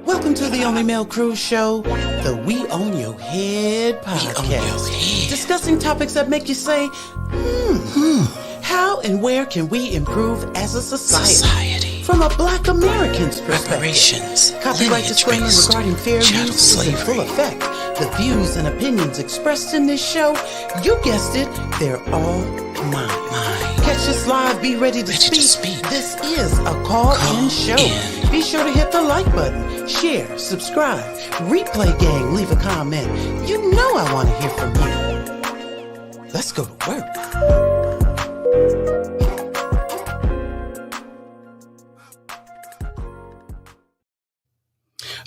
Welcome to the Only Male Cruise Show, the We Own Your Head podcast. Discussing topics that make you say, how and where can we improve as a society? From a Black American's perspective. Copyright disclaimer regarding fair use is in full effect. The views and opinions expressed in this show, you guessed it, they're all mine. Catch us live, be ready to speak. This is a call-in show. Be sure to hit the like button, share, subscribe, replay gang, leave a comment. You know I want to hear from you. Let's go to work.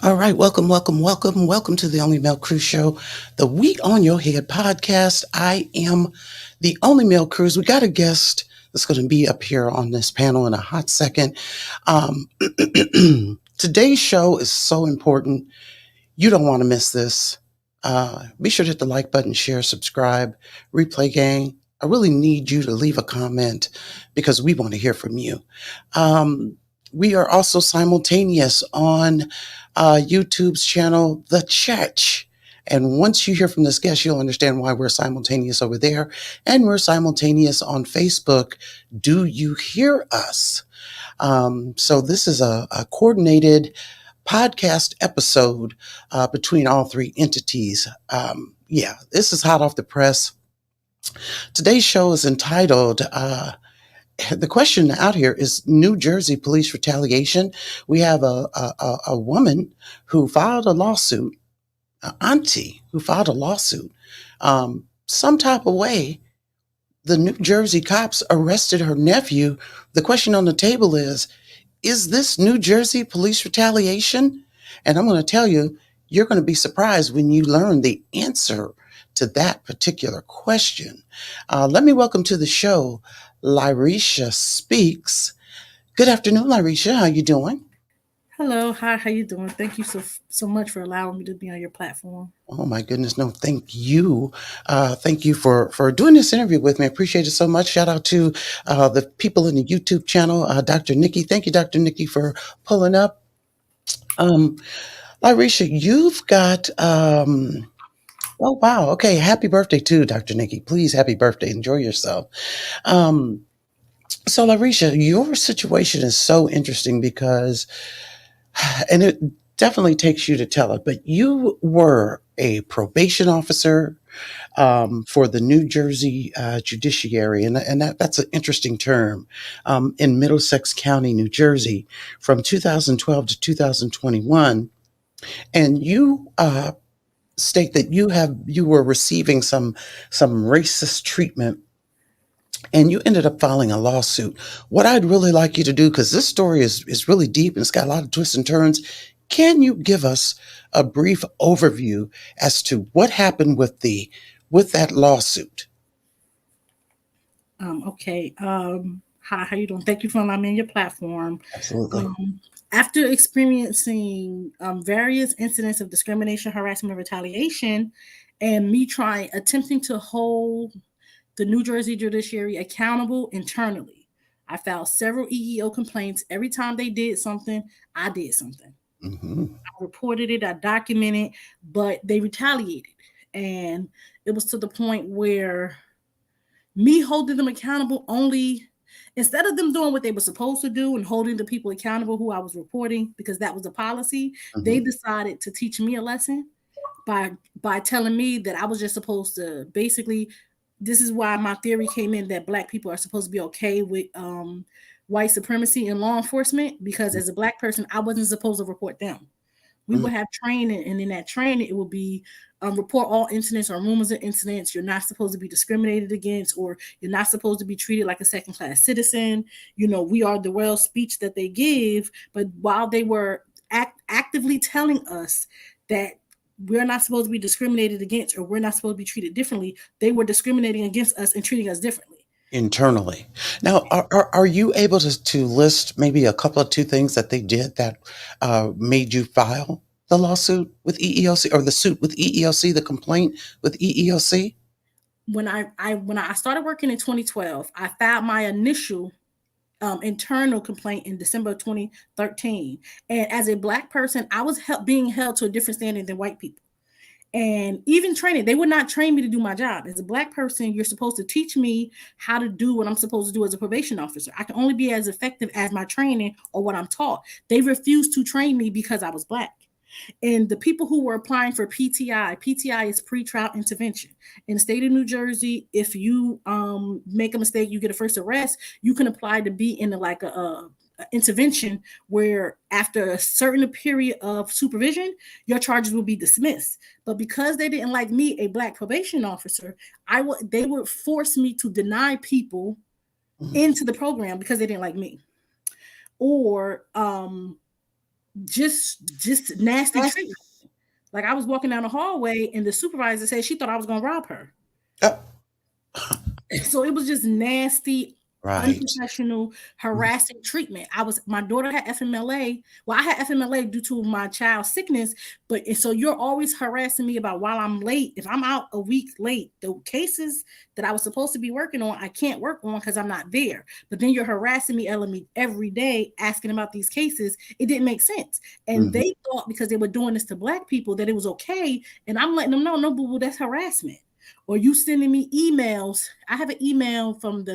All right, welcome to the Only Male Cruise Show, the We On Your Head podcast. I am the Only Male Cruise. We got a guest that's going to be up here on this panel in a hot second. Today's show is so important. You don't want to miss this. Be sure to hit the like button, share, subscribe, replay gang. I really need you to leave a comment because we want to hear from you. We are also simultaneous on YouTube's channel, The Church. And once you hear from this guest, you'll understand why we're simultaneous over there. And we're simultaneous on Facebook. Do you hear us? So this is a coordinated podcast episode between all three entities. This is hot off the press. Today's show is entitled... the question out here is New Jersey police retaliation. We have a woman who filed a lawsuit, an auntie who filed a lawsuit. Some type of way, the New Jersey cops arrested her nephew. The question on the table is this New Jersey police retaliation? And I'm going to tell you, you're going to be surprised when you learn the answer to that particular question. Let me welcome to the show Lyreshia Speaks. Good afternoon, Lyreshia. How you doing? Hello. Hi. How you doing? Thank you so much for allowing me to be on your platform. Oh my goodness. No, thank you. Thank you for doing this interview with me. I appreciate it so much. Shout out to the people in the YouTube channel, Dr. Nikki. Thank you, Dr. Nikki, for pulling up. Lyreshia, you've got oh, wow. Okay. Happy birthday too, Dr. Nikki. Please, happy birthday. Enjoy yourself. So, Lyreshia, your situation is so interesting because, and it definitely takes you to tell it, but you were a probation officer for the New Jersey Judiciary, and that's an interesting term, in Middlesex County, New Jersey, from 2012 to 2021. And you state that you were receiving some racist treatment, and you ended up filing a lawsuit. What I'd really like you to do, because this story is really deep and it's got a lot of twists and turns, can you give us a brief overview as to what happened with that lawsuit? Okay. Hi, how you doing? Thank you for allowing me on your platform. Absolutely. After experiencing various incidents of discrimination, harassment, and retaliation, and me attempting to hold the New Jersey Judiciary accountable internally, I filed several EEO complaints. Every time they did something, I did something. Mm-hmm. I reported it, I documented, but they retaliated. And it was to the point where me holding them accountable only, instead of them doing what they were supposed to do and holding the people accountable who I was reporting, because that was the policy, they decided to teach me a lesson by telling me that I was just supposed to basically, this is why my theory came in that Black people are supposed to be okay with white supremacy in law enforcement, because as a Black person, I wasn't supposed to report them. We would have training, and in that training, it would be report all incidents or rumors of incidents. You're not supposed to be discriminated against, or you're not supposed to be treated like a second-class citizen. You know, we are the royal speech that they give, but while they were actively telling us that we're not supposed to be discriminated against or we're not supposed to be treated differently, they were discriminating against us and treating us differently. Internally. Now, are you able to list maybe a couple of two things that they did that made you file the lawsuit with EEOC, or the suit with EEOC, the complaint with EEOC? When I started working in 2012, I filed my initial internal complaint in December of 2013. And as a Black person, I was being held to a different standard than white people. And even training, they would not train me to do my job. As a Black person, you're supposed to teach me how to do what I'm supposed to do as a probation officer. I can only be as effective as my training or what I'm taught. They refused to train me because I was Black. And the people who were applying for PTI is pretrial intervention. In the state of New Jersey, if you make a mistake, you get a first arrest, you can apply to be in like a intervention where after a certain period of supervision, your charges will be dismissed. But because they didn't like me, a Black probation officer, they would force me to deny people into the program because they didn't like me. Or just nasty treatment. Like I was walking down the hallway and the supervisor said she thought I was gonna rob her. Oh. So it was just nasty, Right. unprofessional, harassing treatment. My daughter had FMLA. Well, I had FMLA due to my child's sickness, but so you're always harassing me about while I'm late. If I'm out a week late, the cases that I was supposed to be working on, I can't work on because I'm not there. But then you're harassing me every day, asking about these cases. It didn't make sense. And they thought because they were doing this to Black people that it was okay. And I'm letting them know, no, boo-boo, that's harassment. Or you sending me emails. I have an email from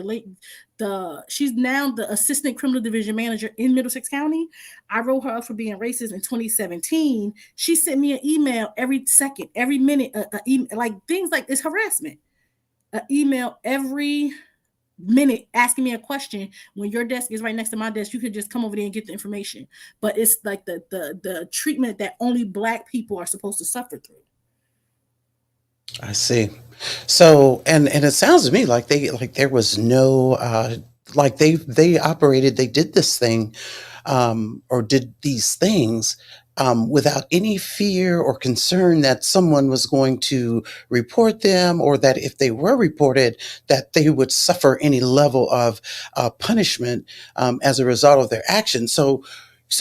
she's now the assistant criminal division manager in Middlesex County. I wrote her up for being racist in 2017. She sent me an email every second, every minute, like things like this harassment. An email every minute asking me a question when your desk is right next to my desk. You could just come over there and get the information. But it's like the treatment that only Black people are supposed to suffer through. I see. So, and it sounds to me like there was no like they did this thing or did these things without any fear or concern that someone was going to report them, or that if they were reported, that they would suffer any level of punishment as a result of their actions. So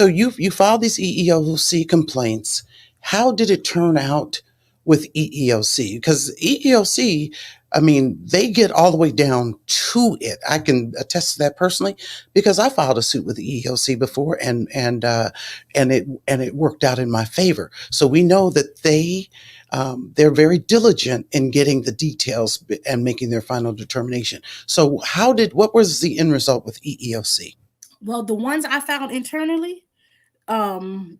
you filed these EEOC complaints. How did it turn out with EEOC? Because EEOC, I mean, they get all the way down to it. I can attest to that personally because I filed a suit with the EEOC before, and it worked out in my favor. So we know that they're very diligent in getting the details and making their final determination. So what was the end result with EEOC? Well, the ones I found internally,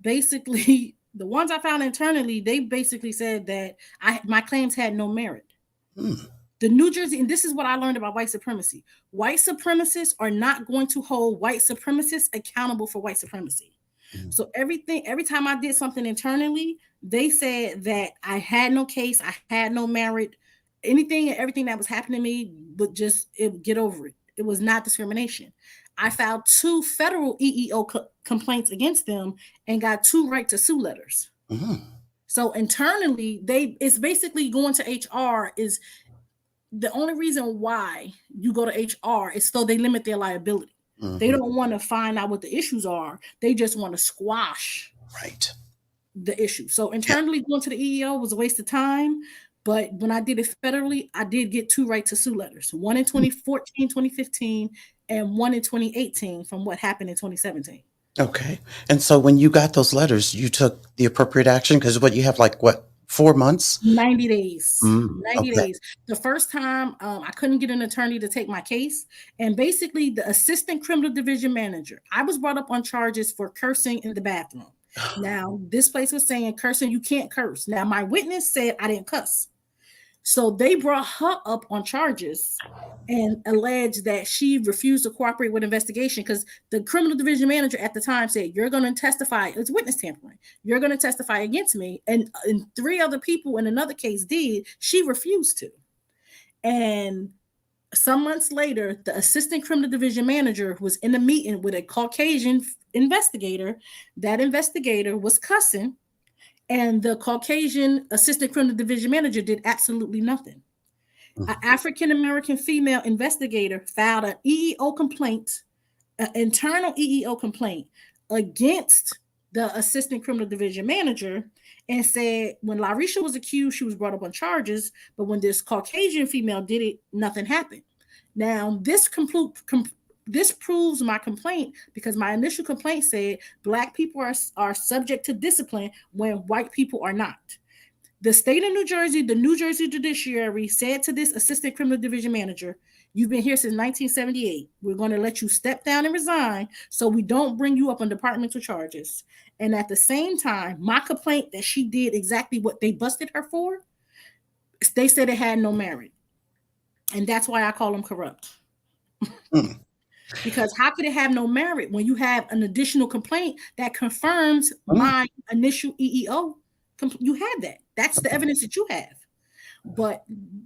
basically the ones I found internally, they basically said that my claims had no merit. The New Jersey, and this is what I learned about white supremacy. White supremacists are not going to hold white supremacists accountable for white supremacy. So every time I did something internally, they said that I had no case, I had no merit, anything and everything that was happening to me, but just get over it. It was not discrimination. I filed 2 federal EEO complaints against them and got 2 right to sue letters. So internally, it's basically going to HR is the only reason why you go to HR is so they limit their liability. They don't want to find out what the issues are. They just want to squash the issue. So internally going to the EEO was a waste of time. But when I did it federally, I did get 2 right to sue letters. One in 2014, 2015, and one in 2018 from what happened in 2017. Okay. And so when you got those letters, you took the appropriate action because you have 4 months? 90 days. 90 okay. days. The first time I couldn't get an attorney to take my case. And basically the assistant criminal division manager, I was brought up on charges for cursing in the bathroom. Now, this place was saying cursing, you can't curse. Now, my witness said I didn't cuss. So they brought her up on charges and alleged that she refused to cooperate with investigation because the criminal division manager at the time said, you're going to testify. It's witness tampering. You're going to testify against me. And 3 other people in another case did. She refused to. And some months later, the assistant criminal division manager was in a meeting with a Caucasian investigator. That investigator was cussing. And the Caucasian assistant criminal division manager did absolutely nothing. An African-American female investigator filed an EEO complaint, an internal EEO complaint against the assistant criminal division manager and said when Lyreshia was accused, she was brought up on charges. But when this Caucasian female did it, nothing happened. Now, this this proves my complaint, because my initial complaint said black people are subject to discipline when white people are not. The state of New Jersey, the New Jersey Judiciary said to this assistant criminal division manager, "You've been here since 1978. We're going to let you step down and resign so we don't bring you up on departmental charges." And at the same time, my complaint that she did exactly what they busted her for, they said it had no merit. And that's why I call them corrupt. Mm. Because how could it have no merit when you have an additional complaint that confirms Mm. my initial EEO? You had that. That's the evidence that you have. But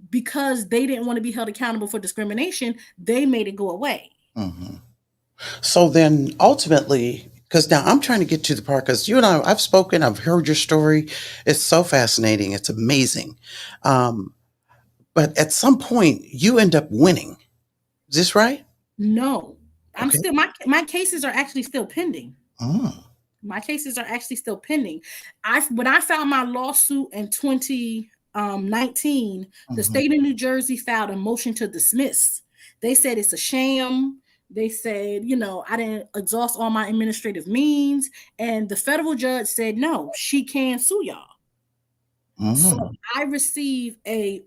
because they didn't want to be held accountable for discrimination, they made it go away. Mm-hmm. So then ultimately, because now I'm trying to get to the part, because you and I've spoken, I've heard your story. It's so fascinating. It's amazing. Um, but at some point, you end up winning. Is this right? No, I'm Okay. still my cases are actually still pending. Oh. My cases are actually still pending. When I filed my lawsuit in 2019, the Mm-hmm. state of New Jersey filed a motion to dismiss. They said it's a sham. They said, I didn't exhaust all my administrative means. And the federal judge said, no, she can sue y'all. So Mm-hmm. I received my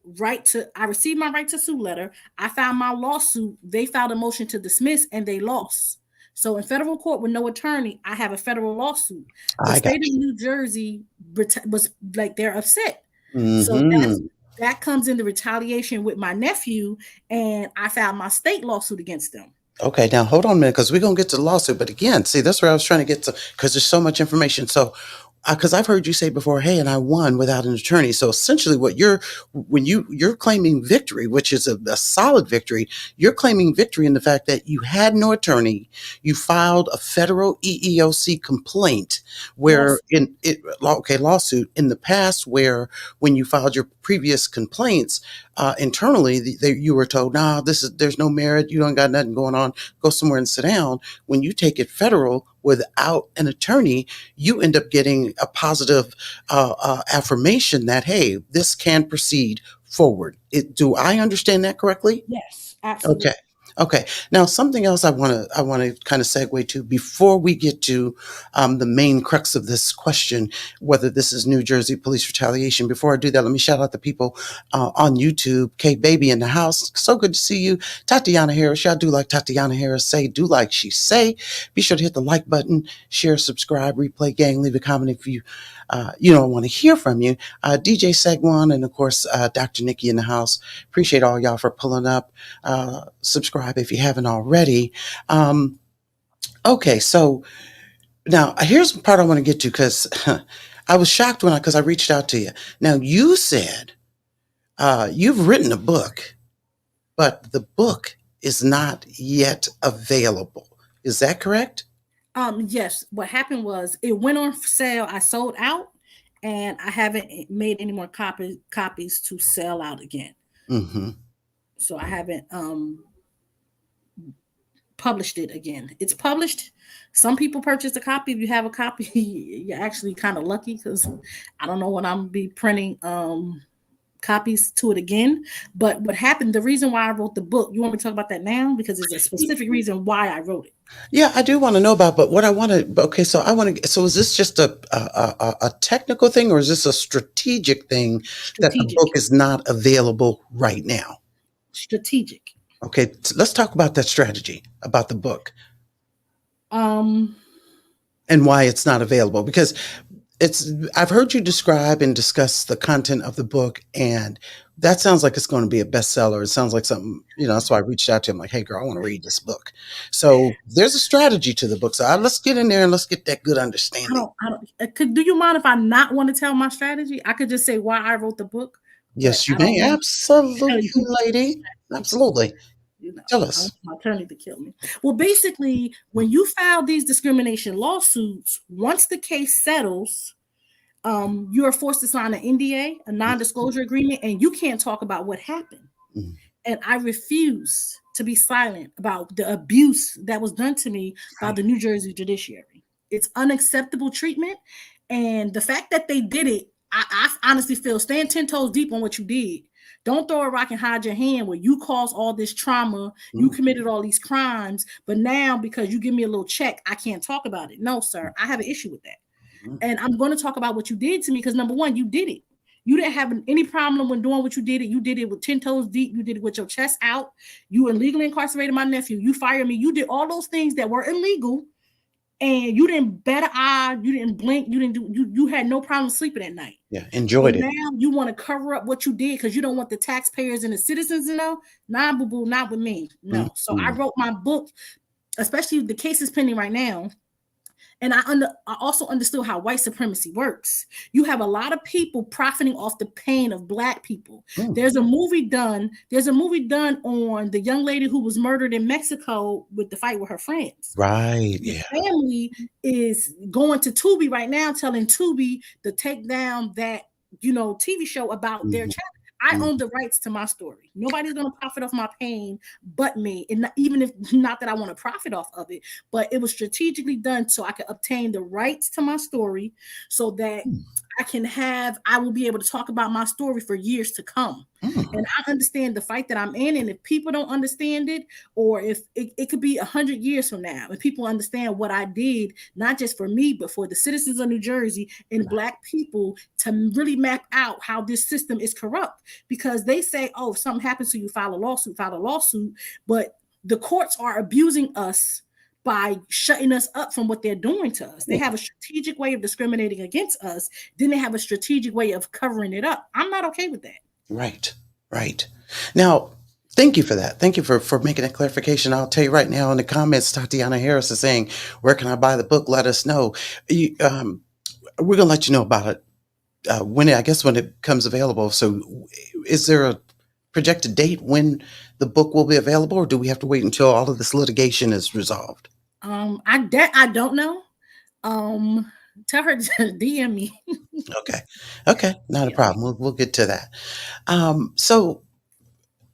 right to sue letter. I filed my lawsuit. They filed a motion to dismiss and they lost. So in federal court with no attorney, I have a federal lawsuit. The I got state of New Jersey was like, they're upset. you. So Mm-hmm. that comes into retaliation with my nephew, and I filed my state lawsuit against them. Okay, now hold on a minute, because we're gonna get to the lawsuit. But again, see, that's where I was trying to get to, because there's so much information. So, because I've heard you say before, hey, and I won without an attorney. So essentially, when you're claiming victory, which is a solid victory, you're claiming victory in the fact that you had no attorney, you filed a federal EEOC complaint, where lawsuit in the past, where when you filed your previous complaints internally, you were told, nah, there's no merit, you don't got nothing going on, go somewhere and sit down. When you take it federal without an attorney, you end up getting a positive affirmation that, hey, this can proceed forward. Do I understand that correctly? Yes, absolutely. Okay. Okay. Now, something else I want to kind of segue to before we get to the main crux of this question, whether this is New Jersey police retaliation. Before I do that, let me shout out the people on YouTube. K Baby in the house. So good to see you. Tatiana Harris. Y'all do like Tatiana Harris say. Do like she say. Be sure to hit the like button, share, subscribe, replay gang. Leave a comment if you don't want to hear from you. DJ Segwan and of course Dr. Nikki in the house. Appreciate all y'all for pulling up. Subscribe if you haven't already. Okay, so now here's the part I want to get to, because I was shocked because I reached out to you. Now you said you've written a book, but the book is not yet available. Is that correct? Yes. What happened was it went on sale. I sold out, and I haven't made any more copies to sell out again. Mm-hmm. So I haven't published it again. It's published. Some people purchase a copy. If you have a copy, you're actually kind of lucky, because I don't know when I'm gonna be printing copies to it again. But what happened, the reason why I wrote the book, you want me to talk about that now? Because there's a specific reason why I wrote it. Yeah, I do want to know about, but what I want to, okay, so I want to, so is this just a technical thing, or is this a strategic thing that the Strategic. book is not available right now? Strategic. Okay, let's talk about that strategy about the book Um, and why it's not available, because I've heard you describe and discuss the content of the book, and that sounds like it's going to be a bestseller. It sounds like something, that's why I reached out to him like, hey girl, I want to read this book. So there's a strategy to the book. So let's get in there and let's get that good understanding. do you mind if I not want to tell my strategy? I could just say why I wrote the book, but Yes, you I don't may. want to tell Absolutely, you. lady. Absolutely. Tell I us. want my attorney to kill me. Well, basically, when you file these discrimination lawsuits, once the case settles, you are forced to sign an NDA, a non-disclosure agreement, and you can't talk about what happened. Mm. And I refuse to be silent about the abuse that was done to me by the New Jersey Judiciary. It's unacceptable treatment, and the fact that they did it, I honestly feel stand 10 toes deep on what you did. Don't throw a rock and hide your hand where you caused all this trauma, you committed all these crimes, but now because you give me a little check, I can't talk about it. No, sir, I have an issue with that. And I'm going to talk about what you did to me because number one, you did it. You didn't have any problem when doing what you did it. You did it with 10 toes deep. You did it with your chest out. You illegally incarcerated my nephew. You fired me. You did all those things that were illegal. And you didn't bat an eye, you didn't blink, you had no problem sleeping at night. Yeah, enjoyed it. Now you want to cover up what you did because you don't want the taxpayers and the citizens to know. Nah, boo boo, not with me. No. So I wrote my book, especially the cases pending right now. And I also understood how white supremacy works. You have a lot of people profiting off the pain of Black people. There's a movie done on the young lady who was murdered in Mexico with the fight with her friends. Right. The family is going to Tubi right now, telling Tubi to take down that TV show about their child. I own the rights to my story. Nobody's going to profit off my pain but me. And even if not that I want to profit off of it, but it was strategically done so I could obtain the rights to my story so that I will be able to talk about my story for years to come. And I understand the fight that I'm in. And if people don't understand it, or if it could be 100 years from now, if people understand what I did, not just for me, but for the citizens of New Jersey and Black people to really map out how this system is corrupt. Because they say, oh, if something happens to you, file a lawsuit. But the courts are abusing us by shutting us up from what they're doing to us. They have a strategic way of discriminating against us. Then they have a strategic way of covering it up. I'm not okay with that. Right. Now, thank you for that. Thank you for making that clarification. I'll tell you right now in the comments, Tatiana Harris is saying, where can I buy the book? Let us know. We're going to let you know about it when it comes available. So is there a projected date when the book will be available, or do we have to wait until all of this litigation is resolved? I don't know. Tell her to DM me. Okay. Not a problem. We'll get to that. So,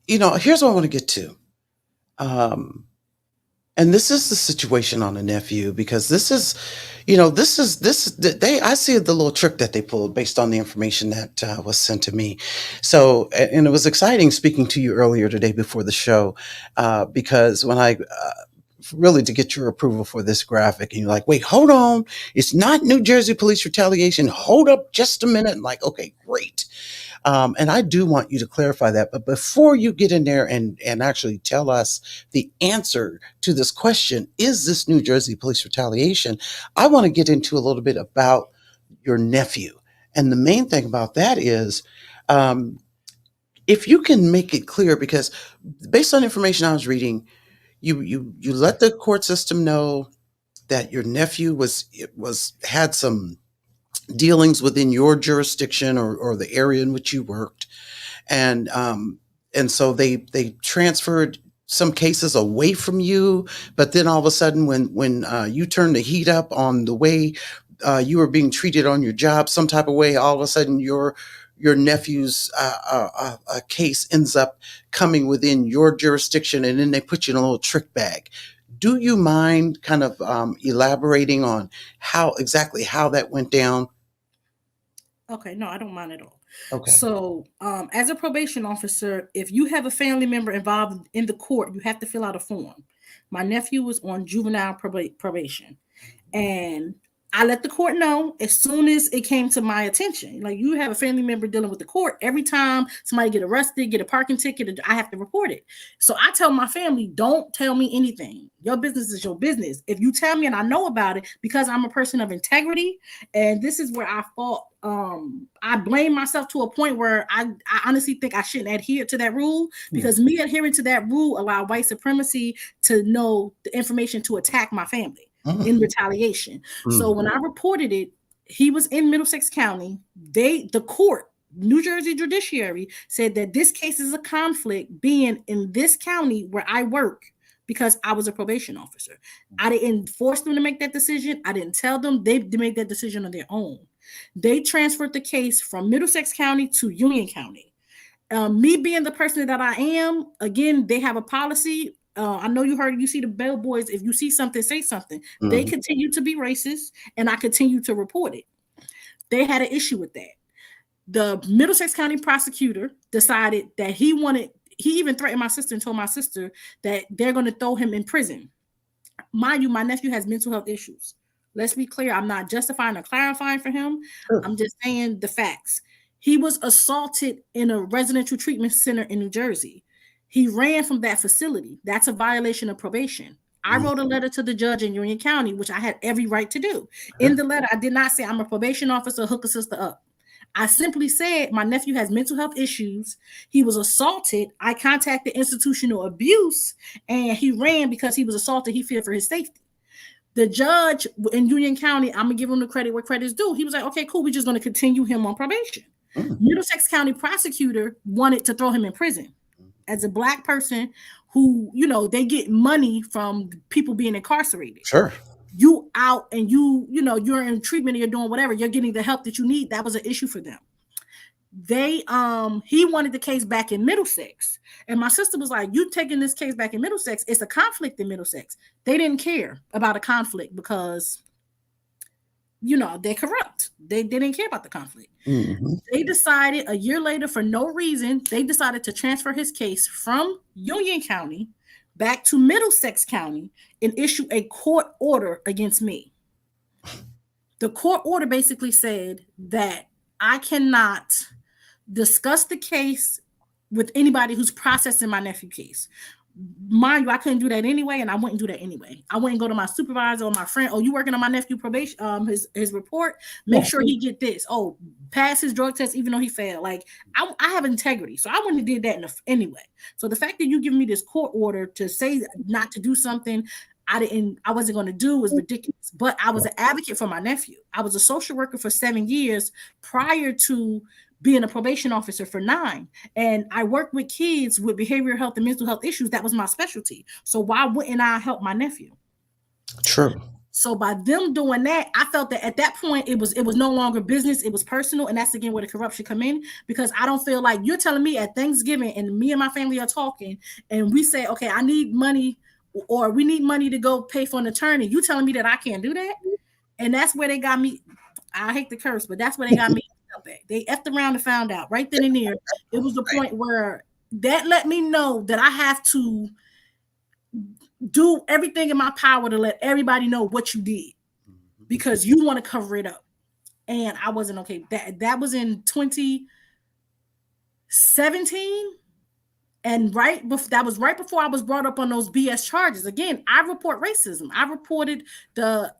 here's what I want to get to. And this is the situation on the nephew, because I see the little trick that they pulled based on the information that was sent to me. So, and it was exciting speaking to you earlier today before the show, because when I really to get your approval for this graphic, and you're like, wait, hold on, it's not New Jersey police retaliation. Hold up just a minute. And like, okay, great. And I do want you to clarify that. But before you get in there and actually tell us the answer to this question, is this New Jersey police retaliation? I want to get into a little bit about your nephew. And the main thing about that is, if you can make it clear, because based on information I was reading, you let the court system know that your nephew had some dealings within your jurisdiction or the area in which you worked, and so they transferred some cases away from you. But then all of a sudden, when you turned the heat up on the way you were being treated on your job, some type of way, all of a sudden your nephew's case ends up coming within your jurisdiction, and then they put you in a little trick bag. Do you mind kind of elaborating on exactly how that went down? Okay, no, I don't mind at all. Okay. So, as a probation officer, if you have a family member involved in the court, you have to fill out a form. My nephew was on juvenile probation, and I let the court know as soon as it came to my attention. Like, you have a family member dealing with the court. Every time somebody get arrested, get a parking ticket, I have to report it. So I tell my family, don't tell me anything. Your business is your business. If you tell me and I know about it, because I'm a person of integrity, and this is where I fought. I blame myself to a point where I honestly think I shouldn't adhere to that rule, because me adhering to that rule allowed white supremacy to know the information to attack my family in retaliation. So when I reported it, he was in Middlesex County. The court, New Jersey Judiciary, said that this case is a conflict being in this county where I work, because I was a probation officer. I didn't force them to make that decision. I didn't tell them. They made that decision on their own. They transferred the case from Middlesex County to Union County. Me being the person that I am, again, they have a policy. I know you see the bellboys. If you see something, say something. They continue to be racist, and I continue to report it. They had an issue with that. The Middlesex County prosecutor decided that he even threatened my sister and told my sister that they're going to throw him in prison. Mind you, my nephew has mental health issues. Let's be clear. I'm not justifying or clarifying for him. Sure. I'm just saying the facts. He was assaulted in a residential treatment center in New Jersey. He ran from that facility. That's a violation of probation. I wrote a letter to the judge in Union County, which I had every right to do. In the letter, I did not say I'm a probation officer, hook a sister up. I simply said my nephew has mental health issues. He was assaulted. I contacted institutional abuse, and he ran because he was assaulted. He feared for his safety. The judge in Union County, I'm gonna give him the credit where credit is due. He was like, okay, cool, we're just gonna continue him on probation. Middlesex County prosecutor wanted to throw him in prison. As a Black person who, they get money from people being incarcerated. Sure. You out and you're in treatment or you're doing whatever, you're getting the help that you need. That was an issue for them. He wanted the case back in Middlesex. And my sister was like, you taking this case back in Middlesex, it's a conflict in Middlesex. They didn't care about a conflict because, they're corrupt. They didn't care about the conflict. Mm-hmm. They decided a year later, for no reason, they decided to transfer his case from Union County back to Middlesex County and issue a court order against me. The court order basically said that I cannot discuss the case with anybody who's processing my nephew case. Mind you, I couldn't do that anyway, and I wouldn't do that anyway. I wouldn't go to my supervisor or my friend. Oh, you working on my nephew probation? His report. Make sure he get this. Oh, pass his drug test, even though he failed. Like I have integrity, so I wouldn't have did that anyway. So the fact that you give me this court order to say not to do something I wasn't going to do was ridiculous. But I was an advocate for my nephew. I was a social worker for 7 years prior to being a probation officer for 9. And I worked with kids with behavioral health and mental health issues. That was my specialty. So why wouldn't I help my nephew? True. So by them doing that, I felt that at that point it was no longer business, it was personal. And that's again where the corruption come in, because I don't feel like you're telling me at Thanksgiving and me and my family are talking and we say, okay, I need money or we need money to go pay for an attorney. You telling me that I can't do that? And that's where they got me. I hate the curse, but that's where they got me. They effed around and found out right then and there. It was the point where that let me know that I have to do everything in my power to let everybody know what you did because you want to cover it up. And I wasn't okay. That was in 2017. And that was right before I was brought up on those BS charges. Again, I report racism. I reported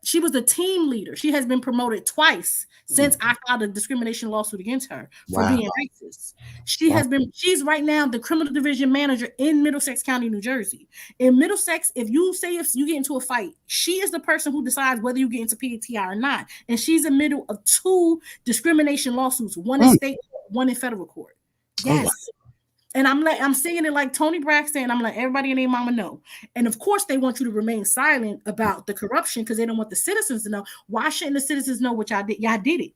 she was the team leader. She has been promoted twice since I filed a discrimination lawsuit against her for being racist. She's right now the criminal division manager in Middlesex County, New Jersey. In Middlesex, if you get into a fight, she is the person who decides whether you get into PATI or not. And she's in the middle of 2 discrimination lawsuits, one in state court, one in federal court. Yes. Oh, and I'm saying it like Tony Braxton. I'm like, everybody and their mama know. And of course, they want you to remain silent about the corruption because they don't want the citizens to know. Why shouldn't the citizens know what y'all did? Y'all did it.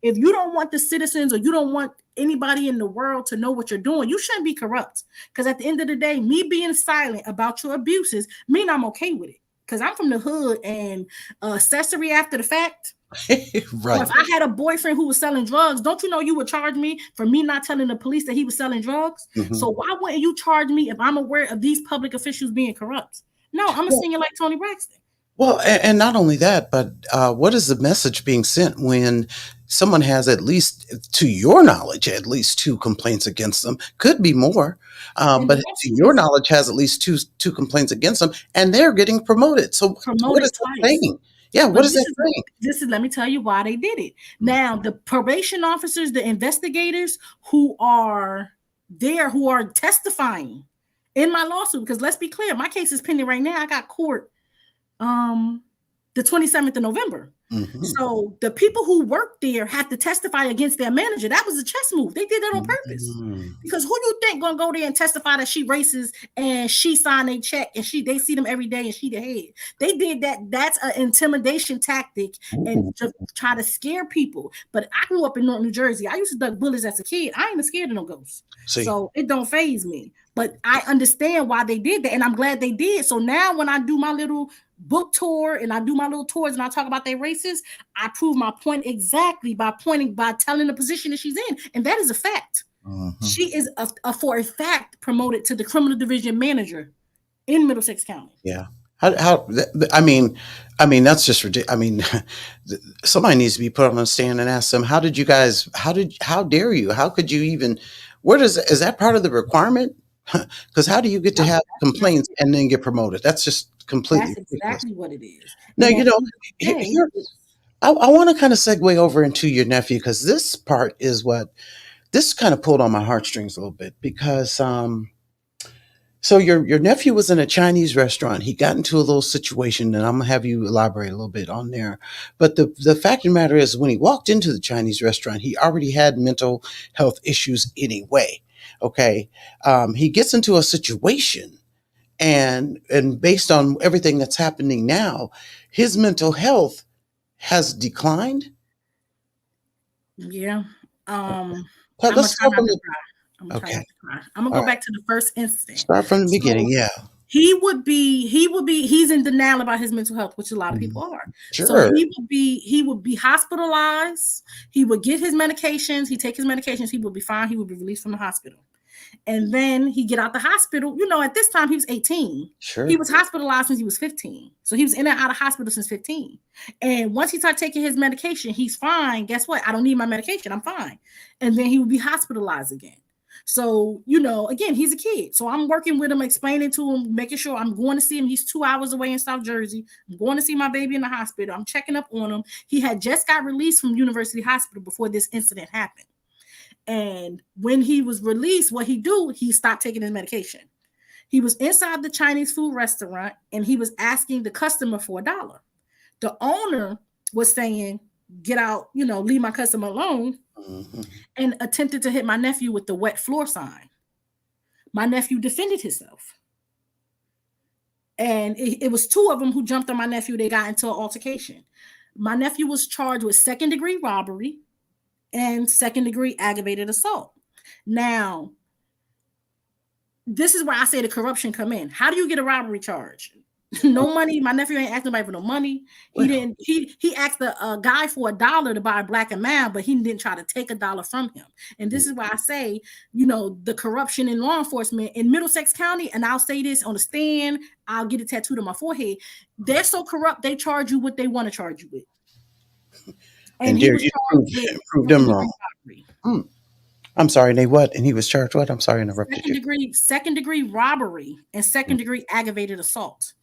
If you don't want the citizens or you don't want anybody in the world to know what you're doing, you shouldn't be corrupt. Because at the end of the day, me being silent about your abuses mean I'm okay with it. Because I'm from the hood and accessory after the fact. Right. Or if I had a boyfriend who was selling drugs, don't you know you would charge me for me not telling the police that he was selling drugs? Mm-hmm. So why wouldn't you charge me if I'm aware of these public officials being corrupt? No, I'm a senior like Tony Braxton. Well, and not only that, but what is the message being sent when someone has, at least to your knowledge, at least 2 complaints against them? Could be more, but to your knowledge has at least two complaints against them, and they're getting promoted. So what is that saying? Yeah, what is that saying? Let me tell you why they did it. Now, the probation officers, the investigators who are there, who are testifying in my lawsuit, because let's be clear, my case is pending right now. I got court the 27th of November. Mm-hmm. So the people who work there have to testify against their manager. That was a chess move. They did that on purpose. Mm-hmm. Because who you think gonna go there and testify that she racist and she signed a check and they see them every day and she the head? They did that. That's an intimidation tactic and to try to scare people. But I grew up in North New Jersey. I used to duck bullets as a kid. I ain't scared of no ghosts. So it don't faze me. But I understand why they did that, and I'm glad they did. So now when I do my little book tour and I do my little tours and I talk about their races, I prove my point exactly by telling the position that she's in. And that is a fact. She is for a fact promoted to the criminal division manager in Middlesex County. Yeah. I mean, that's just ridiculous. I mean, somebody needs to be put on a stand and ask them, how dare you? How could you even, is that part of the requirement? Because how do you get to have complaints and then get promoted? That's just completely That's ridiculous. exactly what it is. Now, And at the end of the day, here, I want to kind of segue over into your nephew because this part is this kind of pulled on my heartstrings a little bit because, so your nephew was in a Chinese restaurant. He got into a little situation, and I'm gonna have you elaborate a little bit on there. But the fact of the matter is, when he walked into the Chinese restaurant, he already had mental health issues anyway. Okay, he gets into a situation, and based on everything that's happening now, his mental health has declined. yeah. I'm gonna Let's try start not from to the cry. I'm gonna try okay. not to cry. I'm gonna All go right, back to the first incident. start from the So beginning. Yeah, he's in denial about his mental health, which a lot of people are. So sure, he would be hospitalized. He would get his medications. He take his medications. He would be fine. He would be released from the hospital. And then he get out the hospital. You know, at this time he was 18. He sure. was hospitalized since he was 15. So he was in and out of hospital since 15. And once he started taking his medication, he's fine. Guess what? I don't need my medication. I'm fine. And then he would be hospitalized again. So, you know, again, he's a kid. So I'm working with him, explaining to him, making sure I'm going to see him. He's 2 hours away in South Jersey. I'm going to see my baby in the hospital. I'm checking up on him. He had just got released from University Hospital before this incident happened. And when he was released, what he stopped taking his medication. He was inside the Chinese food restaurant and he was asking the customer for $1. The owner was saying, get out, you know, leave my customer alone, and attempted to hit my nephew with the wet floor sign. My nephew defended himself. And it was two of them who jumped on my nephew. They got into an altercation. My nephew was charged with second-degree robbery and second-degree aggravated assault. Now, this is where I say the corruption come in. How do you get a robbery charge? No money. My nephew ain't asking nobody for no money. He asked a guy for $1 to buy a black and mild, but he didn't try to take $1 from him. And this is why I say, you know, the corruption in law enforcement in Middlesex County, and I'll say this on the stand, I'll get it tattooed on my forehead. They're so corrupt, they charge you what they want to charge you with. And he was charged with prove them wrong. I'm sorry, they what? And he was charged what? I'm sorry, I interrupted you. Second degree robbery and second degree aggravated assault.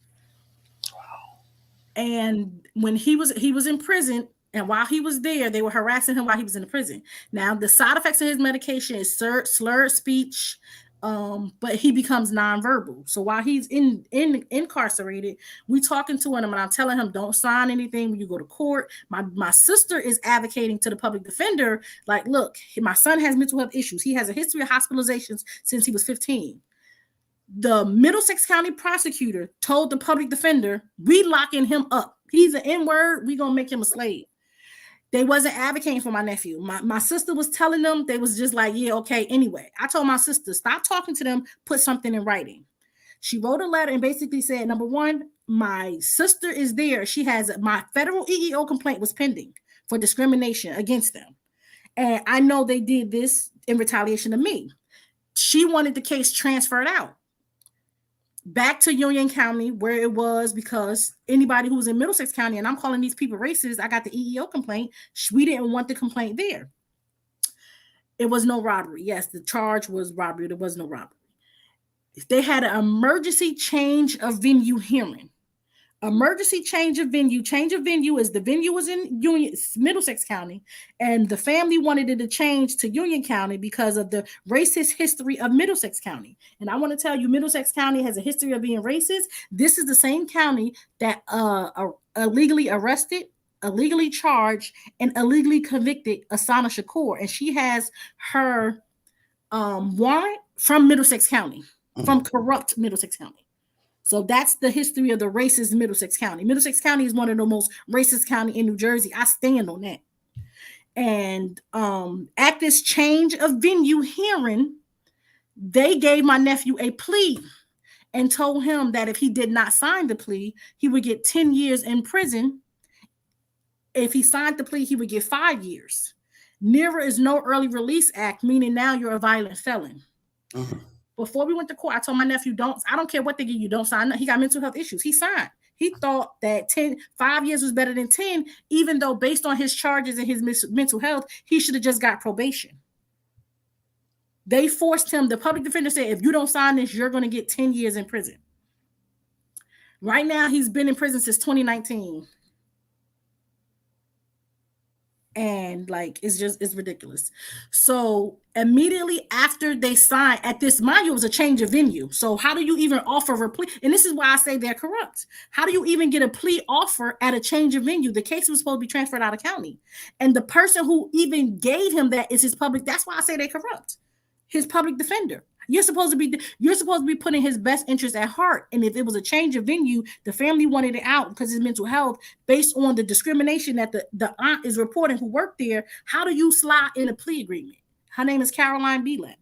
And when he was in prison, and while he was there, they were harassing him while he was in the prison. Now, the side effects of his medication is slurred speech, but he becomes nonverbal. So while he's incarcerated, we talking to him, and I'm telling him, don't sign anything when you go to court. My sister is advocating to the public defender, like, look, my son has mental health issues. He has a history of hospitalizations since he was 15. The Middlesex County prosecutor told the public defender, we locking him up. He's an N-word. We gonna make him a slave. They wasn't advocating for my nephew. My sister was telling them, they was just like, yeah, okay. Anyway, I told my sister, stop talking to them, put something in writing. She wrote a letter and basically said, number one, my sister is there. She has my federal EEO complaint was pending for discrimination against them. And I know they did this in retaliation to me. She wanted the case transferred out back to Union County where it was, because anybody who was in Middlesex County, and I'm calling these people racist, I got the EEO complaint. We didn't want the complaint there. It was no robbery. Yes, the charge was robbery. There was no robbery. They had an emergency change of venue hearing. Emergency change of venue. Change of venue is the venue was in Middlesex County, and the family wanted it to change to Union County because of the racist history of Middlesex County. And I want to tell you, Middlesex County has a history of being racist. This is the same county that illegally arrested, illegally charged, and illegally convicted Asana Shakur, and she has her warrant from Middlesex County, from corrupt Middlesex County. So that's the history of the racist Middlesex County. Middlesex County is one of the most racist county in New Jersey. I stand on that. And at this change of venue hearing, they gave my nephew a plea. and told him that if he did not sign the plea, he would get 10 years in prison. If he signed the plea, he would get 5 years. NERA is no early release act, meaning now you're a violent felon. Mm-hmm. Before we went to court, I told my nephew, I don't care what they give you, don't sign. He got mental health issues. He signed. He thought that 5 years was better than 10, even though based on his charges and his mental health, he should have just got probation. They forced him. The public defender said, if you don't sign this, you're going to get 10 years in prison. Right now, he's been in prison since 2019. And like, it's ridiculous. So immediately after they sign at this, mind you, it was a change of venue. So how do you even offer a plea? And this is why I say they're corrupt. How do you even get a plea offer at a change of venue? The case was supposed to be transferred out of county. And the person who even gave him that is his public. That's why I say they're corrupt. His public defender. You're supposed to be putting his best interest at heart. And if it was a change of venue, the family wanted it out because of his mental health, based on the discrimination that the aunt is reporting who worked there. How do you slide in a plea agreement? Her name is Caroline Beelan.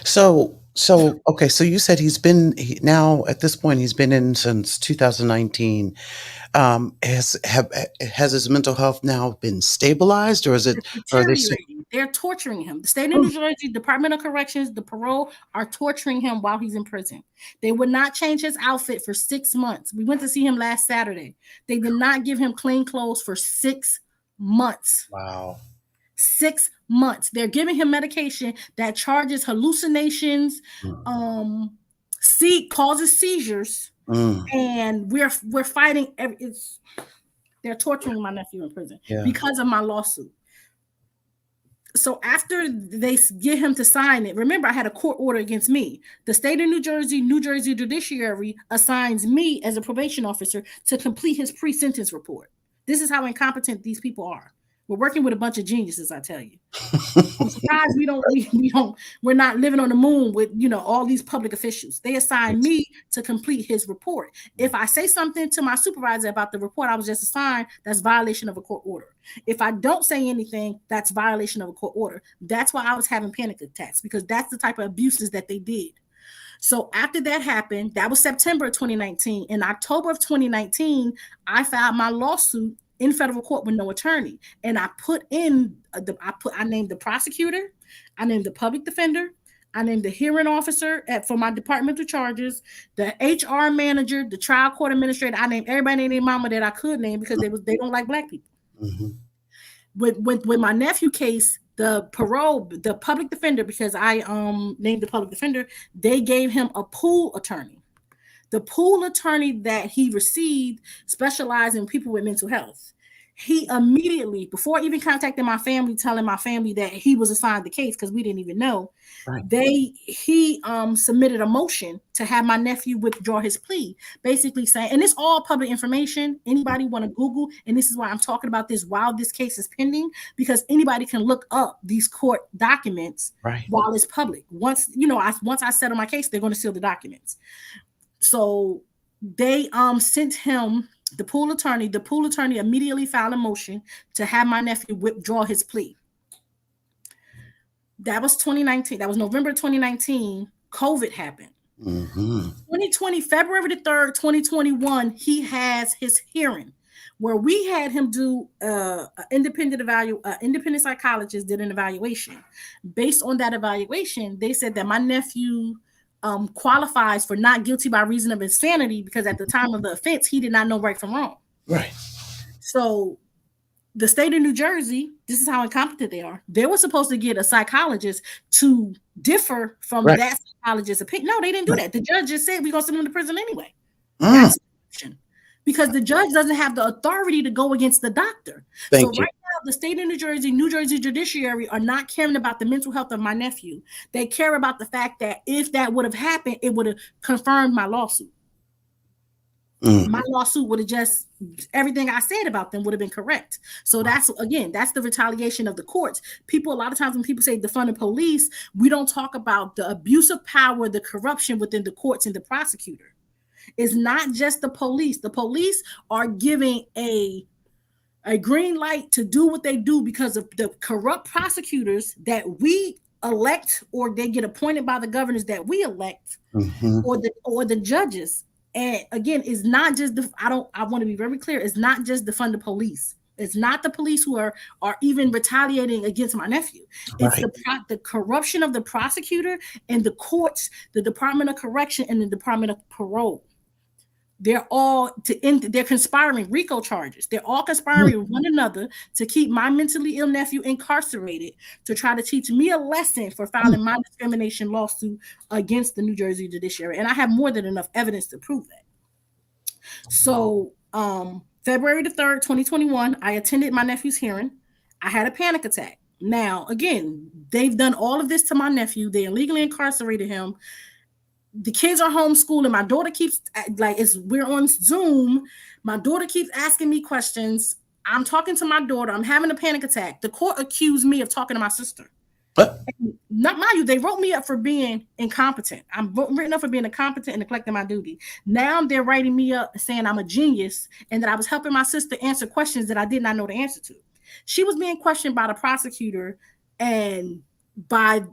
So okay. So you said now at this point he's been in since 2019. Has his mental health now been stabilized, or is it? Or are they? They're torturing him. The state of New Jersey Department of Corrections, the parole, are torturing him while he's in prison. They would not change his outfit for 6 months. We went to see him last Saturday. They did not give him clean clothes for 6 months. Wow. 6 months. They're giving him medication that charges hallucinations, causes seizures, and we're fighting. They're torturing my nephew in prison because of my lawsuit. So after they get him to sign it, remember I had a court order against me. The state of New Jersey Judiciary assigns me as a probation officer to complete his pre-sentence report. This is how incompetent these people are. We're working with a bunch of geniuses, I tell you. I'm surprised we're not living on the moon with, all these public officials. They assign me to complete his report. If I say something to my supervisor about the report I was just assigned, that's violation of a court order. If I don't say anything, that's violation of a court order. That's why I was having panic attacks, because that's the type of abuses that they did. So after that happened, that was September of 2019. In October of 2019, I filed my lawsuit in federal court with no attorney. And I I named the prosecutor, I named the public defender, I named the hearing officer for my departmental charges, the HR manager, the trial court administrator. I named everybody named their mama that I could name, because they don't like Black people. Mm-hmm. With my nephew case, the public defender, because I named the public defender, they gave him a pool attorney. The pool attorney that he received specialized in people with mental health. He immediately, before even contacting my family, telling my family that he was assigned the case, because we didn't even know, he submitted a motion to have my nephew withdraw his plea, basically saying, and it's all public information. Anybody want to Google, and this is why I'm talking about this while this case is pending, because anybody can look up these court documents while it's public. Once I settle my case, they're going to seal the documents. So they sent him the pool attorney. The pool attorney immediately filed a motion to have my nephew withdraw his plea. That was 2019. That was November 2019. COVID happened. Mm-hmm. 2020, February the 3rd, 2021, he has his hearing, where we had him do independent psychologist did an evaluation. Based on that evaluation, they said that my nephew qualifies for not guilty by reason of insanity, because at the time of the offense, he did not know right from wrong. Right. So the state of New Jersey, this is how incompetent they are. They were supposed to get a psychologist to differ from that psychologist's opinion. No, they didn't do that. The judge just said we're going to send him to prison anyway. That's because the judge doesn't have the authority to go against the doctor. Right now, the state of New Jersey Judiciary are not caring about the mental health of my nephew. They care about the fact that if that would have happened, it would have confirmed my lawsuit. My lawsuit would have just, everything I said about them would have been correct. So that's the retaliation of the courts. A lot of times when people say defund the police, we don't talk about the abuse of power, the corruption within the courts and the prosecutor. It's not just the police. The police are giving a green light to do what they do because of the corrupt prosecutors that we elect or they get appointed by the governors that we elect, Mm-hmm. or the judges. And again, it's not just the I want to be very clear, it's not just defund the police. It's not the police who are even retaliating against my nephew. It's Right. the corruption of the prosecutor and the courts, the Department of Correction and the Department of Parole. They're all they're conspiring RICO charges. They're all conspiring with one another to keep my mentally ill nephew incarcerated, to try to teach me a lesson for filing my discrimination lawsuit against the New Jersey Judiciary. And I have more than enough evidence to prove that. So February the 3rd, 2021, I attended my nephew's hearing. I had a panic attack. Now, again, they've done all of this to my nephew. They illegally incarcerated him. The kids are homeschooled, and my daughter keeps we're on Zoom. My daughter keeps asking me questions. I'm talking to my daughter. I'm having a panic attack. The court accused me of talking to my sister. Not mind you, they wrote me up for being incompetent. I'm written up for being incompetent and neglecting my duty. Now they're writing me up saying I'm a genius and that I was helping my sister answer questions that I did not know the answer to. She was being questioned by the prosecutor and by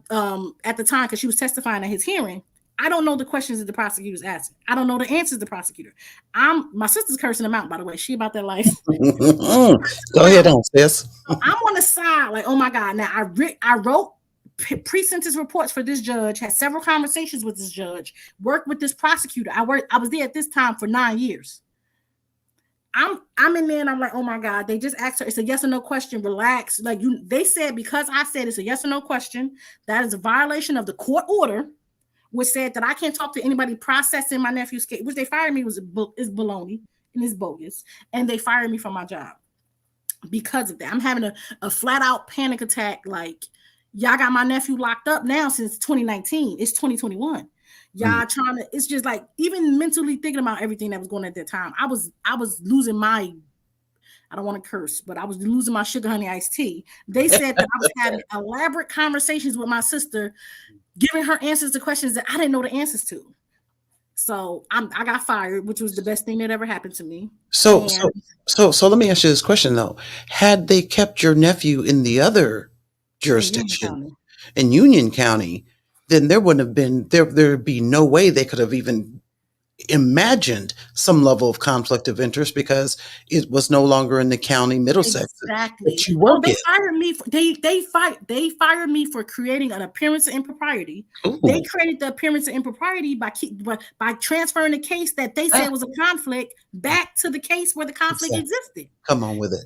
at the time, because she was testifying at his hearing. I don't know the questions that the prosecutor's asking. I don't know the answers to the prosecutor. My sister's cursing him out, by the way. She about that life. Go ahead on, sis. I'm on the side, like, oh my God. Now I wrote pre-sentence reports for this judge, had several conversations with this judge, worked with this prosecutor. I was there at this time for 9 years. I'm in there and I'm like, oh my God, they just asked her, it's a yes or no question, relax. They said, because I said it's a yes or no question, that is a violation of the court order, which said that I can't talk to anybody processing my nephew's case, which they fired me is baloney and it's bogus. And they fired me from my job because of that. I'm having a flat out panic attack. Like, y'all got my nephew locked up now since 2019. It's 2021. Y'all trying to, it's just like, even mentally thinking about everything that was going on at that time, I was losing my, I don't want to curse, but I was losing my sugar honey iced tea. They said that I was having elaborate conversations with my sister, giving her answers to questions that I didn't know the answers to. So I got fired, which was the best thing that ever happened to me. So let me ask you this question though. Had they kept your nephew in the other jurisdiction in Union County, then there wouldn't have been there'd be no way they could have even imagined some level of conflict of interest, because it was no longer in the county Middlesex. Exactly. That you work they fired me. They fired me for creating an appearance of impropriety. Ooh. They created the appearance of impropriety by transferring the case that they said was a conflict back to the case where the conflict existed. Come on with it.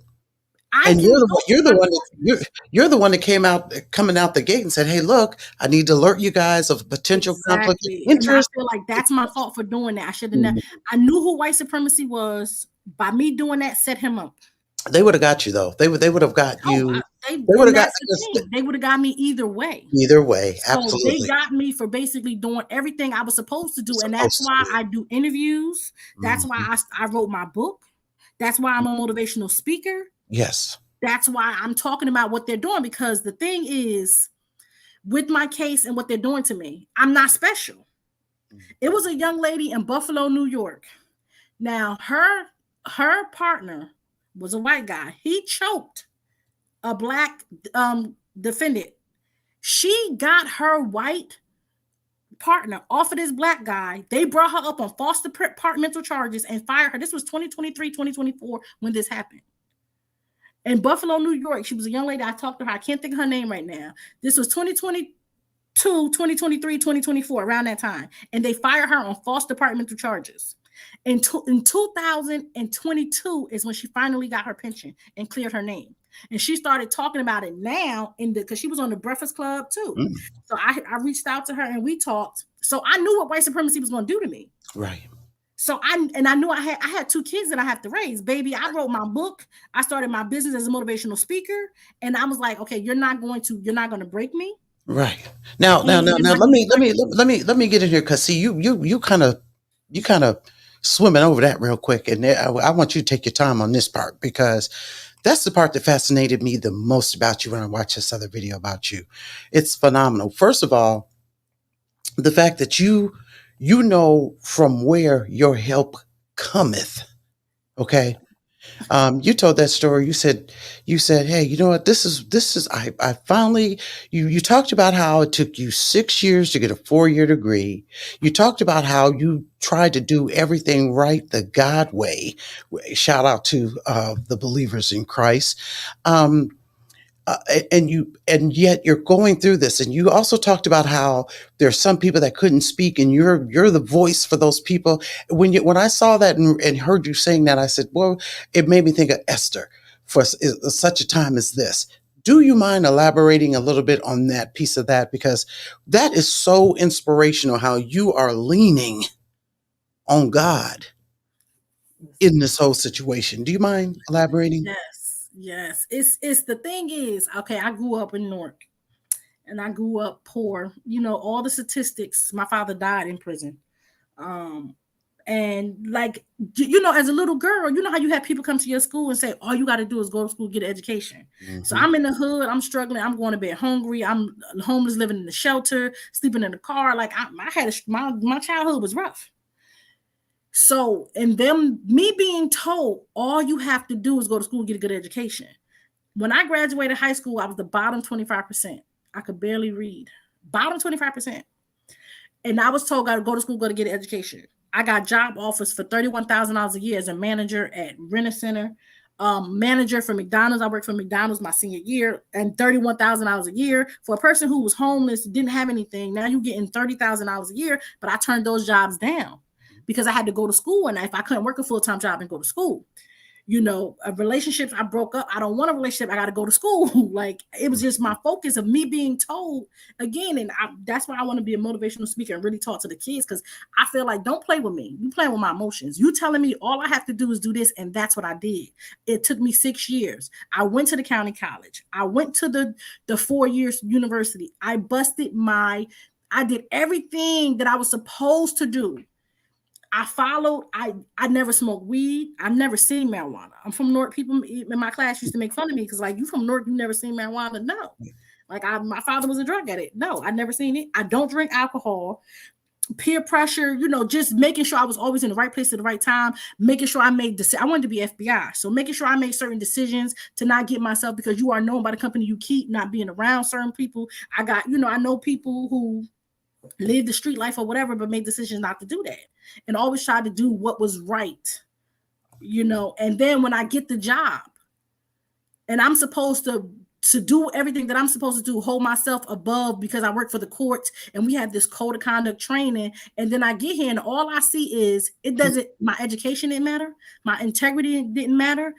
And you're the one that coming out the gate and said, "Hey, look, I need to alert you guys of potential conflict of interest." And I feel like that's my fault for doing that. I should have never. I knew who white supremacy was. By me doing that, set him up. They would have got you though. They would have got you. They would have got me either way. Either way, absolutely. So they got me for basically doing everything I was supposed to do, and that's why I do interviews. That's why I wrote my book. That's why I'm a motivational speaker. Yes. That's why I'm talking about what they're doing, because the thing is, with my case and what they're doing to me, I'm not special. It was a young lady in Buffalo, New York. Now, her partner was a white guy. He choked a black defendant. She got her white partner off of this black guy. They brought her up on false departmental charges and fired her. This was 2023, 2024 when this happened. In Buffalo, New York, she was a young lady. I talked to her. I can't think of her name right now. This was 2022, 2023, 2024, around that time. And they fired her on false departmental charges. In 2022 is when she finally got her pension and cleared her name. And she started talking about it now because she was on the Breakfast Club too. So I reached out to her and we talked. So I knew what white supremacy was going to do to me. Right. So I knew I had 2 kids that I have to raise. Baby, I wrote my book. I started my business as a motivational speaker. And I was like, okay, you're not going to break me. Right. Now let me get in here, because see, you kind of swimming over that real quick. And I want you to take your time on this part, because that's the part that fascinated me the most about you when I watched this other video about you. It's phenomenal. First of all, the fact that you know from where your help cometh. Okay. You told that story. You said, "Hey, you know what? This is. I finally. You talked about how it took you 6 years to get a 4-year degree. You talked about how you tried to do everything right the God way. Shout out to the believers in Christ. Um, and yet you're going through this, and you also talked about how there's some people that couldn't speak, and you're the voice for those people. When I saw that and heard you saying that, I said, well, it made me think of Esther for such a time as this. Do you mind elaborating a little bit on that piece of that, because that is so inspirational, how you are leaning on God in this whole situation. Do you mind elaborating? Yes, yes. It's the thing is, okay, I grew up in Newark and I grew up poor. You know, all the statistics, my father died in prison. Um, and like you know, as a little girl, you know how you have people come to your school and say, all you got to do is go to school, get an education. So Hmm. I'm in the hood, I'm struggling, I'm going to bed hungry, I'm homeless, living in the shelter, sleeping in the car. Like I had my childhood was rough. So, and them me being told all you have to do is go to school, get a good education. When I graduated high school, I was the bottom 25%. I could barely read. Bottom 25%. And I was told, gotta go to school, go to get an education. I got job offers for $31,000 a year as a manager at Rent Center, manager for McDonald's. I worked for McDonald's my senior year, and $31,000 a year for a person who was homeless, didn't have anything. Now you're getting $30,000 a year, but I turned those jobs down because I had to go to school, and if I couldn't work a full time job and go to school, you know, a relationship I broke up. I don't want a relationship. I got to go to school. Like it was just my focus of me being told again. And that's why I want to be a motivational speaker and really talk to the kids. Cause I feel like, don't play with me. You playing with my emotions. You telling me all I have to do is do this. And that's what I did. It took me 6 years. I went to the county college. I went to the 4 years university. I did everything that I was supposed to do. I never smoked weed. I've never seen marijuana. I'm from North. People in my class used to make fun of me because, like, you from North, you never seen marijuana? No. Like, my father was a drug addict. No, I never seen it. I don't drink alcohol. Peer pressure, you know, just making sure I was always in the right place at the right time, making sure I made I wanted to be FBI. So making sure I made certain decisions to not get myself, because you are known by the company you keep, not being around certain people. I know people who live the street life or whatever, but made decisions not to do that and always tried to do what was right, you know. And then when I get the job and I'm supposed to do everything that I'm supposed to do, hold myself above because I work for the courts and we have this code of conduct training. And then I get here and all I see is my education didn't matter. My integrity didn't matter.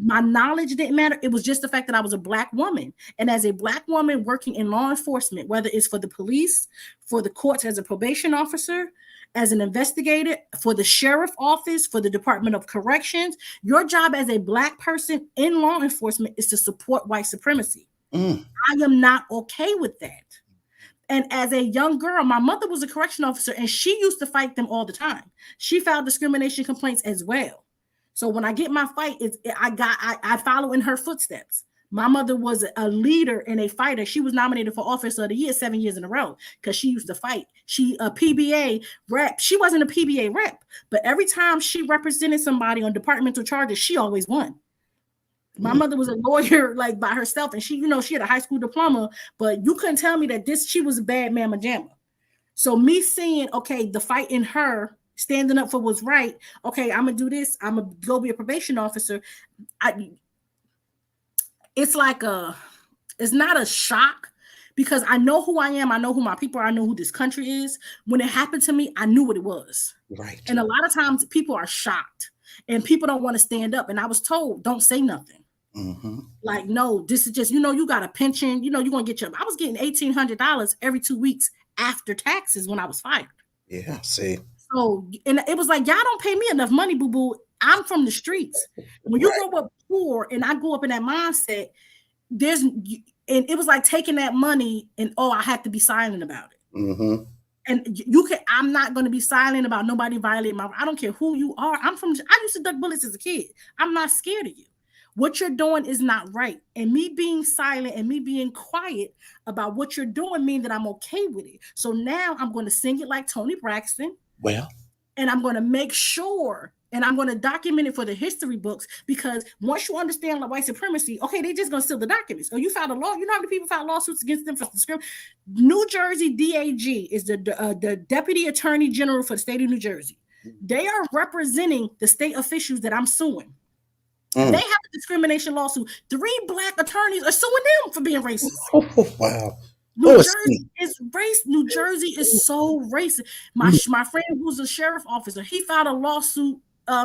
My knowledge didn't matter. It was just the fact that I was a Black woman. And as a Black woman working in law enforcement, whether it's for the police, for the courts as a probation officer, as an investigator, for the sheriff office, for the Department of Corrections, your job as a Black person in law enforcement is to support white supremacy. Mm. I am not okay with that. And as a young girl, my mother was a correction officer and she used to fight them all the time. She filed discrimination complaints as well. So when I get my fight, I follow in her footsteps. My mother was a leader and a fighter. She was nominated for Officer of the Year 7 years in a row because she used to fight. She a PBA rep. She wasn't a PBA rep, but every time she represented somebody on departmental charges, she always won. My Mm. mother was a lawyer like by herself, and she, you know, she had a high school diploma, but you couldn't tell me that she was a bad mamma jamma. So me seeing, okay, the fight in her standing up for what's right. Okay, I'm gonna do this. I'm gonna go be a probation officer. It's like it's not a shock because I know who I am. I know who my people are. I know who this country is. When it happened to me, I knew what it was. Right. And a lot of times people are shocked and people don't want to stand up. And I was told, don't say nothing. Hmm. Like, no, this is just, you know, you got a pension, you know, you're going to get I was getting $1,800 every 2 weeks after taxes when I was fired. Yeah. See. So, and it was like, y'all don't pay me enough money, boo boo. I'm from the streets. When you Right. grow up poor and I grew up in that mindset, and it was like taking that money and, oh, I had to be silent about it. Hmm. And I'm not going to be silent about nobody violating I don't care who you are. I used to duck bullets as a kid. I'm not scared of you. What you're doing is not right. And me being silent and me being quiet about what you're doing mean that I'm okay with it. So now I'm going to sing it like Tony Braxton, Well. and I'm going to make sure and I'm going to document it for the history books, because once you understand like white supremacy, okay, they just going to steal the documents. Or you filed a law. You know how many people filed lawsuits against them for discrimination? New Jersey DAG is the Deputy Attorney General for the state of New Jersey. They are representing the state officials that I'm suing. They have a discrimination lawsuit. 3 black attorneys are suing them for being racist. Oh, wow. New Jersey is race. New Jersey is so racist. My friend who's a sheriff officer, he filed a lawsuit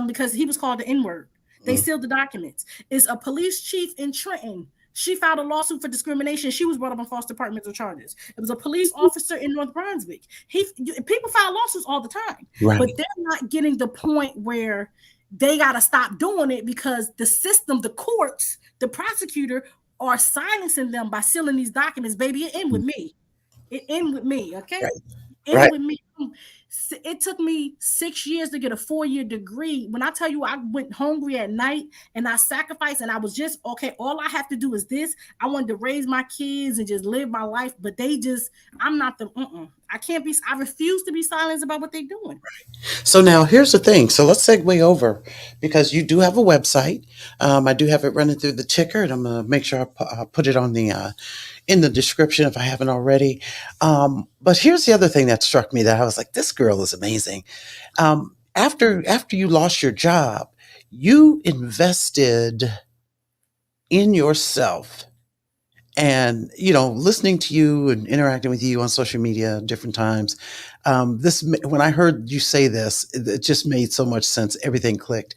because he was called the N-word. They sealed the documents. It's a police chief in Trenton. She filed a lawsuit for discrimination. She was brought up on false departmental charges. It was a police officer in North Brunswick. People file lawsuits all the time, but they're not getting the point where they got to stop doing it, because the system, the courts, the prosecutor are silencing them by sealing these documents. Baby, it end with me. It end with me, okay? It end with me. It took me 6 years to get a 4-year degree. When I tell you I went hungry at night and I sacrificed, and I was just, okay, all I have to do is this. I wanted to raise my kids and just live my life, but I'm not the, I refuse to be silenced about what they're doing. So now here's the thing. So let's segue over, because you do have a website. I do have it running through the ticker, and I'm going to make sure I put it on the in the description if I haven't already. But here's the other thing that struck me, that I was like, this girl is amazing. After you lost your job, you invested in yourself. And, listening to you and interacting with you on social media different times, when I heard you say this, it just made so much sense. Everything clicked.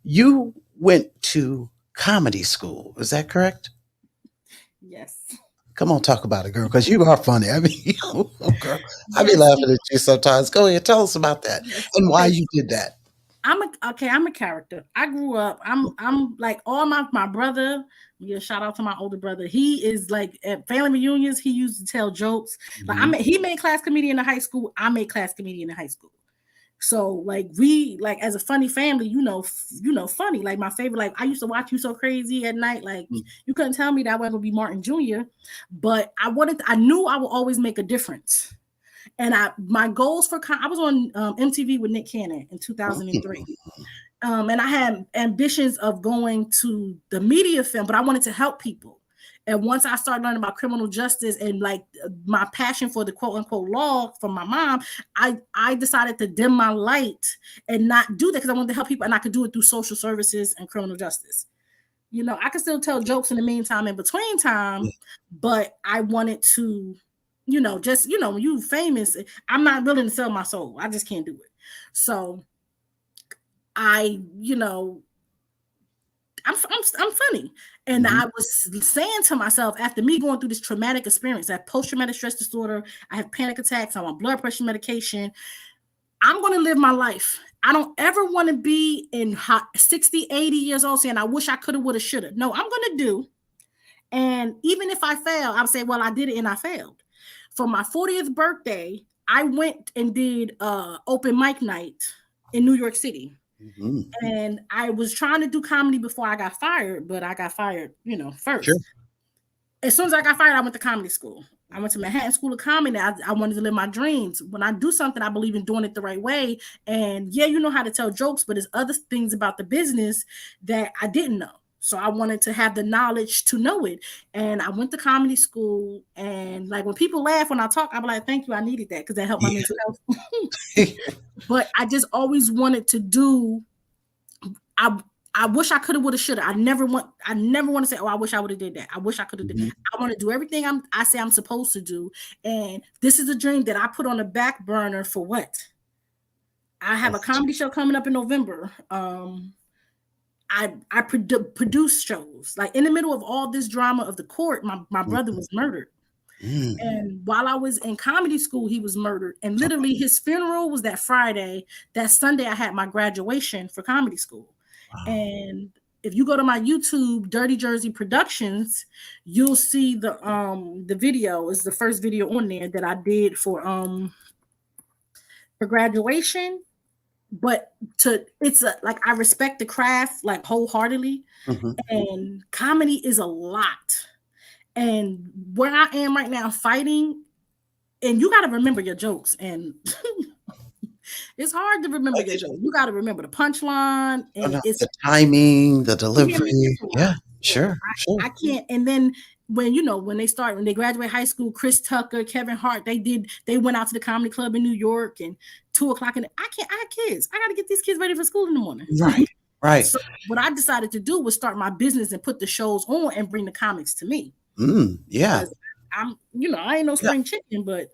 You went to comedy school. Is that correct? Yes. Come on, talk about it, girl, because you are funny. I mean, girl, I be laughing at you sometimes. Go ahead, tell us about that and why you did that. I'm a character. I grew up. I'm like all my brother. Yeah, shout out to my older brother. He is like at family reunions. He used to tell jokes. Like he made class comedian in high school. I made class comedian in high school. So like we like as a funny family, funny. Like my favorite. Like I used to watch You So Crazy at night. Like you couldn't tell me that I wasn't gonna be Martin Jr. But I knew I would always make a difference. And my goals I was on MTV with Nick Cannon in 2003. And I had ambitions of going to the media film, but I wanted to help people. And once I started learning about criminal justice and like my passion for the quote unquote law from my mom, I decided to dim my light and not do that, because I wanted to help people, and I could do it through social services and criminal justice. I could still tell jokes in the meantime, in between time, but I wanted to, when you famous, I'm not willing to sell my soul. I just can't do it. So I'm funny. And I was saying to myself, after me going through this traumatic experience, I have post-traumatic stress disorder, I have panic attacks, I'm on blood pressure medication, I'm going to live my life. I don't ever want to be in 60, 80 years old saying, I wish I could have, would have, should have. No, I'm going to do. And even if I fail, I'll say, well, I did it and I failed. For my 40th birthday, I went and did open mic night in New York City. And I was trying to do comedy before I got fired, but I got fired, first. Sure. As soon as I got fired, I went to comedy school. I went to Manhattan School of Comedy. I wanted to live my dreams. When I do something, I believe in doing it the right way. And yeah, you know how to tell jokes, but there's other things about the business that I didn't know. So I wanted to have the knowledge to know it. And I went to comedy school. And like when people laugh when I talk, I'm like, thank you. I needed that because that helped my mental health. But I just always wanted to do. I wish I could have, would have, should have. I never want to say, oh, I wish I would have did that. I wish I could have did. I want to do everything I say I'm supposed to do. And this is a dream that I put on the back burner for what? I have a comedy show coming up in November. I produce shows. Like in the middle of all this drama of the court, my brother was murdered. And while I was in comedy school, he was murdered. And literally his funeral was that Friday. That Sunday, I had my graduation for comedy school. Wow. And if you go to my YouTube, Dirty Jersey Productions, you'll see the video. Is the first video on there that I did for graduation. But like I respect the craft like wholeheartedly. And comedy is a lot. And where I am right now fighting, and you got to remember your jokes. And It's hard to remember I your get joke. You got to remember the punchline, oh, and no, it's the timing, the you hear me delivery. Yeah, visualize. Yeah, sure, sure. I can't. And then when they graduate high school, Chris Tucker, Kevin Hart, they went out to the comedy club in New York and 2 o'clock. And I can't. I have kids. I got to get these kids ready for school in the morning. Right, right. So what I decided to do was start my business and put the shows on and bring the comics to me Yeah, because I ain't no yeah. spring chicken, but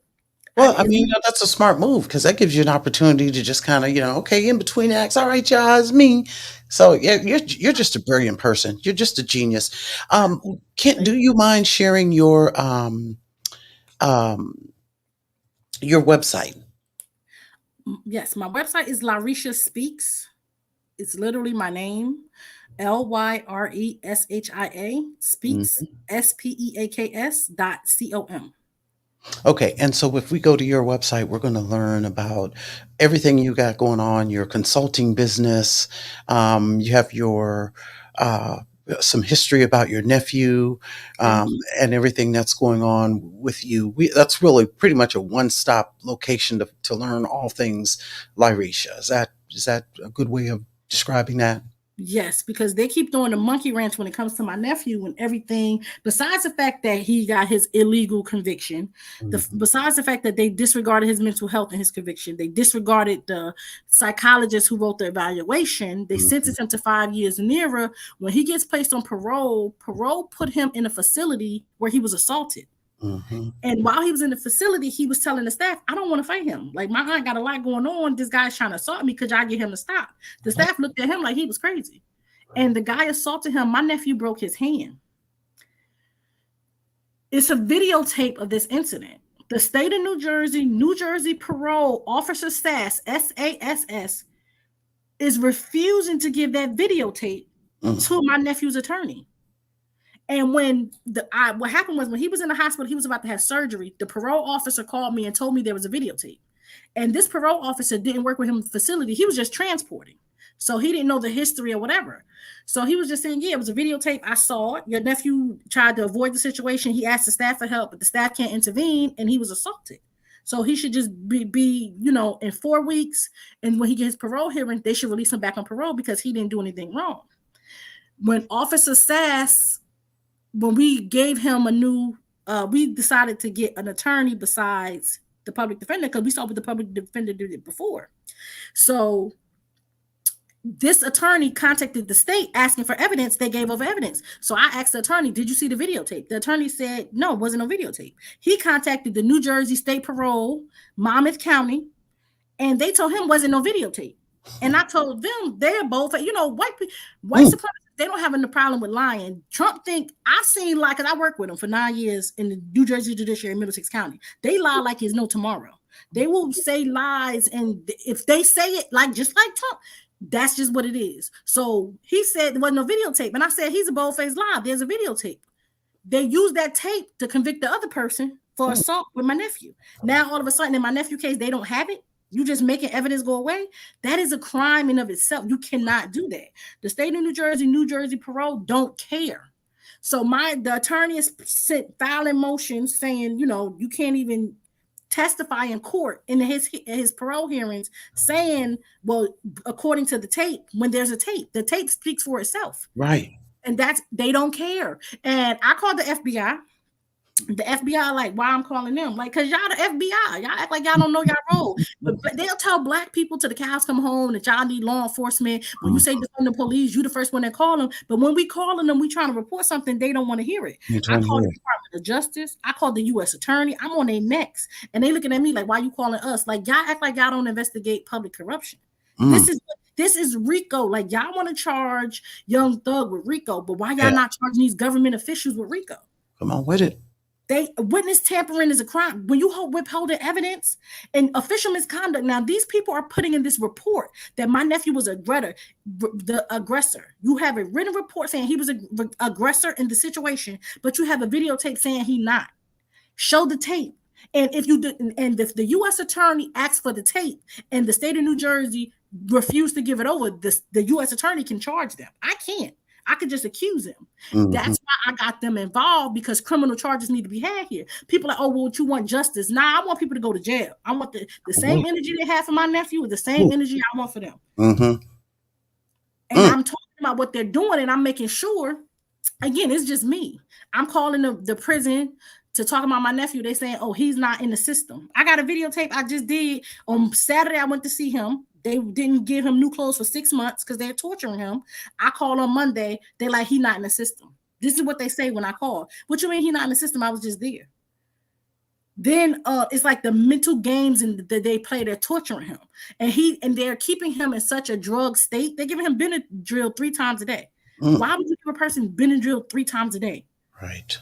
Well, I it's mean, that's a smart move because that gives you an opportunity to just kind of, okay, in between acts. All right, y'all, it's me. So yeah, you're just a brilliant person. You're just a genius. Can't do you mind sharing um your website? yes, my website is Lyreshia Speaks. It's literally my name, Lyreshia Speaks, Mhm. SPEAKS.com. Okay, and so if we go to your website, we're going to learn about everything you got going on, your consulting business. You have your uh, some history about your nephew, Thank you. and everything that's going on with you. That's really pretty much a one-stop location to learn all things Lyresia. Is that a good way of describing that? Yes, because they keep throwing the monkey wrench when it comes to my nephew and everything. Besides the fact that he got his illegal conviction, Mhm, besides the fact that they disregarded his mental health and his conviction, they disregarded the psychologist who wrote the evaluation. They mhm, sentenced him to 5 years nearer. When he gets placed on parole, parole put him in a facility where he was assaulted. mhm. And while he was in the facility, he was telling the staff, I don't want to fight him. Like, my aunt got a lot going on. This guy's trying to assault me. Could y'all get him to stop? The staff looked at him like he was crazy. And the guy assaulted him. My nephew broke his hand. It's a videotape of this incident. The state of New Jersey parole officer SASS, is refusing to give that videotape Mm, to my nephew's attorney. And what happened was when he was in the hospital, he was about to have surgery. The parole officer called me and told me there was a videotape. And this parole officer didn't work with him in the facility. He was just transporting. So he didn't know the history or whatever. So he was just saying, yeah, it was a videotape. I saw it. Your nephew tried to avoid the situation. He asked the staff for help, but the staff can't intervene, and he was assaulted. So he should just be in 4 weeks. And when he gets his parole hearing, they should release him back on parole because he didn't do anything wrong. When Officer Sass, when we gave him we decided to get an attorney besides the public defender because we saw what the public defender did it before. So this attorney contacted the state asking for evidence. They gave over evidence. So I asked the attorney, did you see the videotape? The attorney said, no, it wasn't no videotape. He contacted the New Jersey State Parole, Monmouth County, and they told him wasn't no videotape. And I told them they're both, white mm, supremacists, they don't have a problem with lying. Trump I seen lie because I worked with him for 9 years in the New Jersey Judiciary in Middlesex County. They lie like there's no tomorrow. They will say lies, and if they say it just like Trump, that's just what it is. So he said there wasn't no videotape, and I said he's a bold-faced lie. There's a videotape. They used that tape to convict the other person for mm. assault with my nephew. Now all of a sudden in my nephew case they don't have it. You just making evidence go away. That is a crime in of itself. You cannot do that. The state of New Jersey parole don't care. So the attorney is filing motions saying, you can't even testify in court in his parole hearings, saying, well, according to the tape, when there's a tape, the tape speaks for itself. Right. And they don't care. And I called the FBI. The FBI, like, why I'm calling them? Like, because y'all the FBI. Y'all act like y'all don't know y'all role. But they'll tell black people till the cows come home that y'all need law enforcement. When you Mm. say defund the police, you the first one that call them. But when we calling them, we trying to report something, they don't want to hear it. You I don't called hear the it. Department of Justice. I called the U.S. Attorney. I'm on their necks. And they looking at me like, why you calling us? Like, y'all act like y'all don't investigate public corruption. Mm. This is RICO. Like, y'all want to charge Young Thug with RICO, but why Yeah. y'all not charging these government officials with RICO? Come on with it. Witness tampering is a crime. When you withhold the evidence and official misconduct, now these people are putting in this report that my nephew was the aggressor. You have a written report saying he was an aggressor in the situation, but you have a videotape saying he not. Show the tape. And if the U.S. attorney asks for the tape and the state of New Jersey refused to give it over, the U.S. attorney can charge them. I can't. I could just accuse him. Mm-hmm. That's why I got them involved, because criminal charges need to be had here. People are like, oh, well, what you want justice? Nah, I want people to go to jail. I want the same energy they have for my nephew, the same energy I want for them. Mm-hmm. And I'm talking about what they're doing, and I'm making sure, again, it's just me. I'm calling the prison to talk about my nephew. They saying, oh, he's not in the system. I got a videotape I just did on Saturday. I went to see him. They didn't give him new clothes for 6 months because they're torturing him. I called on Monday. They're like, he's not in the system. This is what they say when I call. What you mean he's not in the system? I was just there. Then it's like the mental games that they play. They're torturing him, and they're keeping him in such a drug state. They're giving him Benadryl 3 times a day. Why would you give a person Benadryl 3 times a day? Right.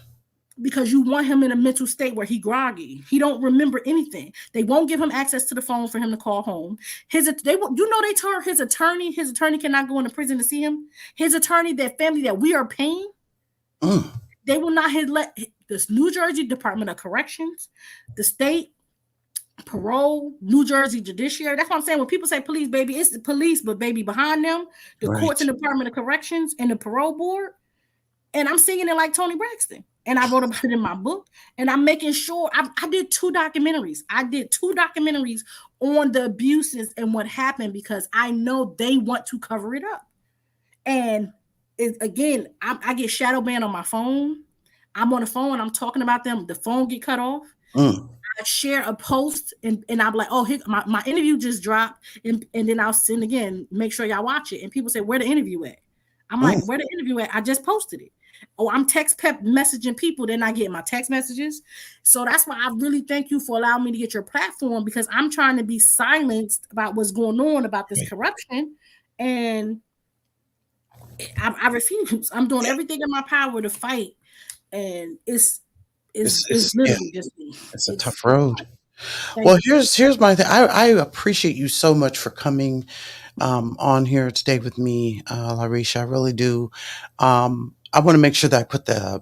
Because you want him in a mental state where he groggy. He don't remember anything. They won't give him access to the phone for him to call home. They told his attorney cannot go into prison to see him. His attorney, that family that we are paying, they will not let this New Jersey Department of Corrections, the state parole, New Jersey Judiciary. That's what I'm saying. When people say police, baby, it's the police, but baby, behind them, the courts and Department of Corrections and the parole board. And I'm singing it like Tony Braxton. And I wrote about it in my book. And I'm making sure I did 2 documentaries. I did 2 documentaries on the abuses and what happened, because I know they want to cover it up. And again, I get shadow banned on my phone. I'm on the phone and I'm talking about them. The phone get cut off. I share a post and I'm like, oh, my interview just dropped. And then I'll send again, make sure y'all watch it. And people say, where the interview at? I'm like, where the interview at? I just posted it. Oh, I'm text messaging people. They're not getting my text messages. So that's why I really thank you for allowing me to get your platform, because I'm trying to be silenced about what's going on about this corruption. And I refuse. I'm doing everything in my power to fight. And it's literally just me. It's a tough road. Well, here's my thing. I appreciate you so much for coming on here today with me, Lyreshia. I really do. I want to make sure that I put the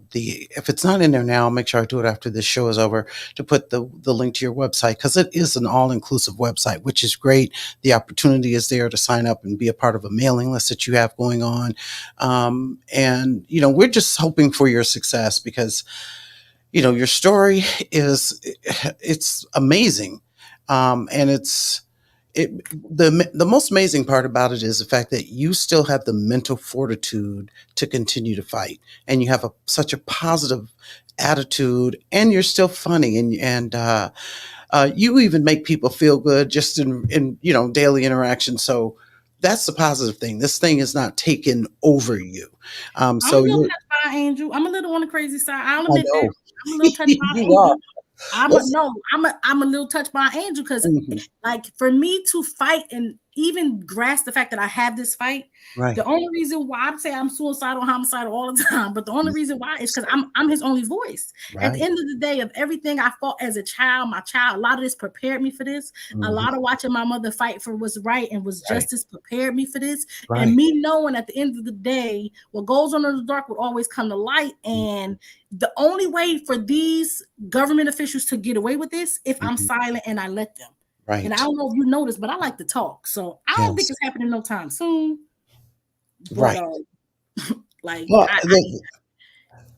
if it's not in there now, I'll make sure I do it after this show is over, to put the link to your website, because it is an all-inclusive website, which is great. The opportunity is there to sign up and be a part of a mailing list that you have going on. And, we're just hoping for your success, because, your story it's amazing. And the most amazing part about it is the fact that you still have the mental fortitude to continue to fight, and you have such a positive attitude, and you're still funny, and you even make people feel good just in daily interaction. So that's the positive thing. This thing is not taken over you. I'm a little touched by Angel. I'm a little on the crazy side. I'll admit that. I'm a little touched by Angel. I'm a little touched by Angel, because like, for me to fight and even grasp the fact that I have this fight, the only reason why I say I'm suicidal, homicidal all the time, but the only reason why is because I'm his only voice. At the end of the day, of everything I fought as a child, a lot of this prepared me for this. A lot of watching my mother fight for what's right and was justice prepared me for this. And me knowing at the end of the day, what goes on in the dark will always come to light. And the only way for these government officials to get away with this, if I'm silent and I let them. And I don't know if you noticed, but I like to talk. So I don't think it's happening no time soon. But, the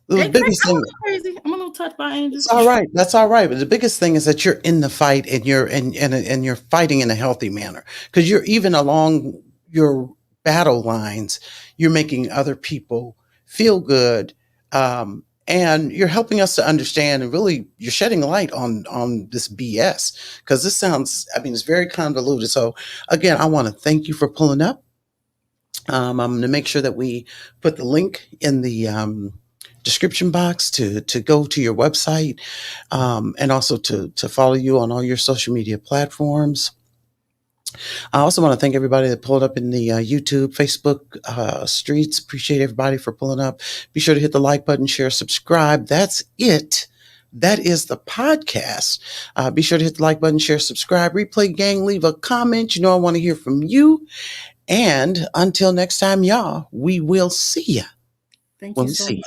biggest thing, crazy. I'm a little touched by Angel. It's all right. That's all right. But the biggest thing is that you're in the fight, and you're fighting in a healthy manner, because you're even along your battle lines, you're making other people feel good. And you're helping us to understand, and really you're shedding light on this BS, because this sounds, it's very convoluted. So again, I want to thank you for pulling up. I'm going to make sure that we put the link in the description box to go to your website, and also to follow you on all your social media platforms. I also want to thank everybody that pulled up in the YouTube, Facebook streets. Appreciate everybody for pulling up. Be sure to hit the like button, share, subscribe. That's it. That is the podcast. Be sure to hit the like button, share, subscribe. Replay gang, leave a comment. I want to hear from you. And until next time, y'all, we will see ya. Thank you so much.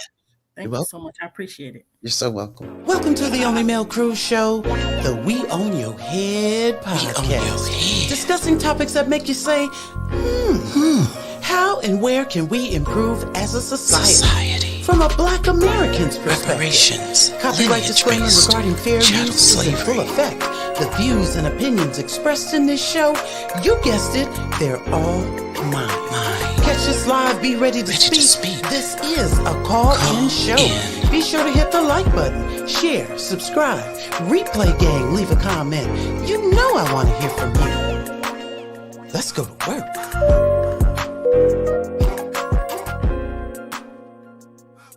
Thank you so much. I appreciate it. You're so welcome. Welcome to the Only Male Cruise Show, the We Own Your Head podcast. Discussing topics that make you say, How and where can we improve as a society? From a Black American's perspective. Reparations, Copyright disclaimer waste, regarding fair chattel use is in full slavery. effect. The views and opinions expressed in this show, you guessed it, they're all mine. Catch us live, be ready to speak. This is a call-in show. Be sure to hit the like button, share, subscribe, replay gang, leave a comment. You know I want to hear from you. Let's go to work.